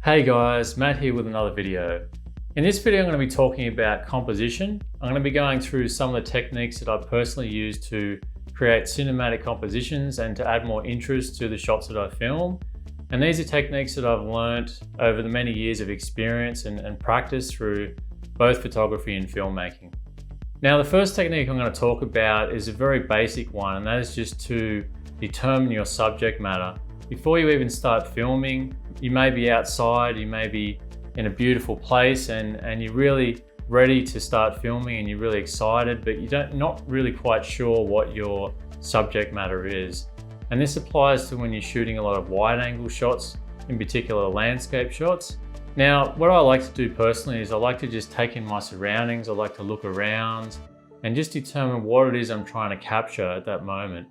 Hey guys, Matt here with another video. In this video I'm going to be talking about composition. I'm going to be going through some of the techniques that I personally use to create cinematic compositions and to add more interest to the shots that I film. And these are techniques that I've learned over the many years of experience and practice through both photography and filmmaking. Now the first technique I'm going to talk about is a very basic one, and that is just to determine your subject matter. Before you even start filming, you may be outside, you may be in a beautiful place and you're really ready to start filming and you're really excited, but you're not really quite sure what your subject matter is. And this applies to when you're shooting a lot of wide angle shots, in particular landscape shots. Now, what I like to do personally is I like to just take in my surroundings. I like to look around and just determine what it is I'm trying to capture at that moment.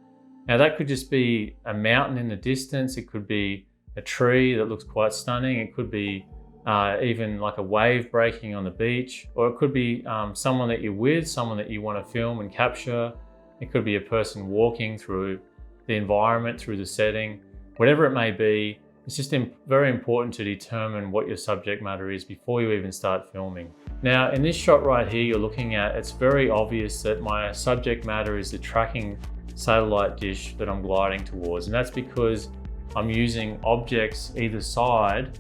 Now that could just be a mountain in the distance, it could be a tree that looks quite stunning, it could be even like a wave breaking on the beach, or it could be someone that you're with, someone that you want to film and capture. It could be a person walking through the environment, through the setting, whatever it may be. It's just very important to determine what your subject matter is before you even start filming. Now in this shot right here you're looking at, it's very obvious that my subject matter is the tracking satellite dish that I'm gliding towards, and that's because I'm using objects either side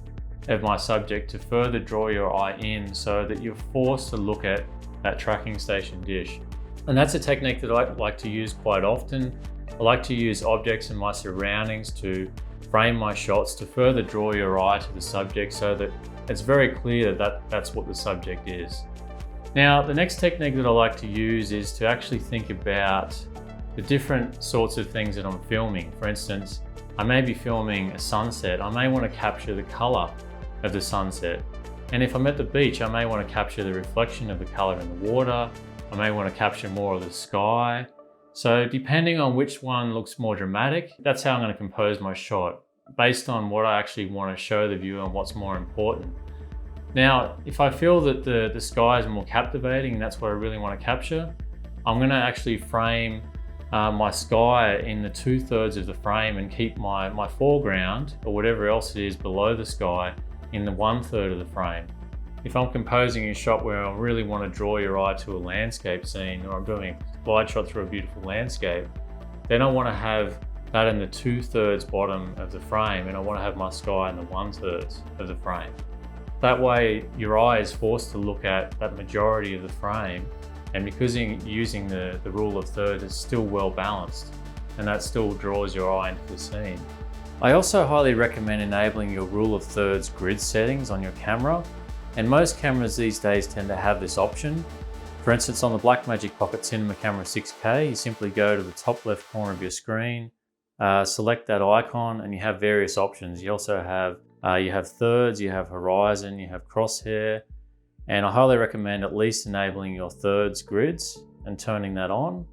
of my subject to further draw your eye in so that you're forced to look at that tracking station dish. And that's a technique that I like to use quite often. I like to use objects in my surroundings to frame my shots to further draw your eye to the subject so that it's very clear that that's what the subject is. Now, the next technique that I like to use is to actually think about the different sorts of things that I'm filming. For instance, I may be filming a sunset. I may want to capture the color of the sunset. And if I'm at the beach, I may want to capture the reflection of the color in the water. I may want to capture more of the sky. So depending on which one looks more dramatic, that's how I'm going to compose my shot, based on what I actually want to show the viewer and what's more important. Now, if I feel that the sky is more captivating and that's what I really want to capture, I'm going to actually frame my sky in the 2/3 of the frame and keep my foreground or whatever else it is below the sky in the 1/3 of the frame. If I'm composing a shot where I really want to draw your eye to a landscape scene, or I'm doing a glide shot through a beautiful landscape, then I want to have that in the 2/3 bottom of the frame, and I want to have my sky in the 1/3 of the frame. That way your eye is forced to look at that majority of the frame, and because you're using the rule of thirds, it's still well balanced, and that still draws your eye into the scene. I also highly recommend enabling your rule of thirds grid settings on your camera, and most cameras these days tend to have this option. For instance, on the Blackmagic Pocket Cinema Camera 6K, you simply go to the top left corner of your screen, select that icon, and you have various options. You also have thirds, you have horizon, you have crosshair, and I highly recommend at least enabling your thirds grids and turning that on.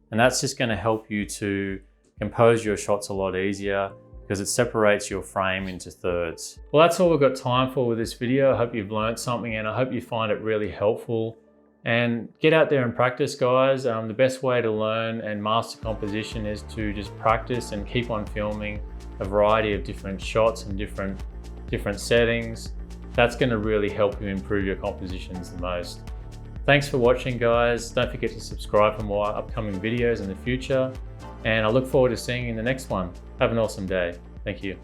And that's just going to help you to compose your shots a lot easier because it separates your frame into thirds. Well, that's all we've got time for with this video. I hope you've learned something and I hope you find it really helpful. And get out there and practice, guys. The best way to learn and master composition is to just practice and keep on filming a variety of different shots and different settings. That's going to really help you improve your compositions the most. Thanks for watching, guys. Don't forget to subscribe for more upcoming videos in the future. And I look forward to seeing you in the next one. Have an awesome day. Thank you.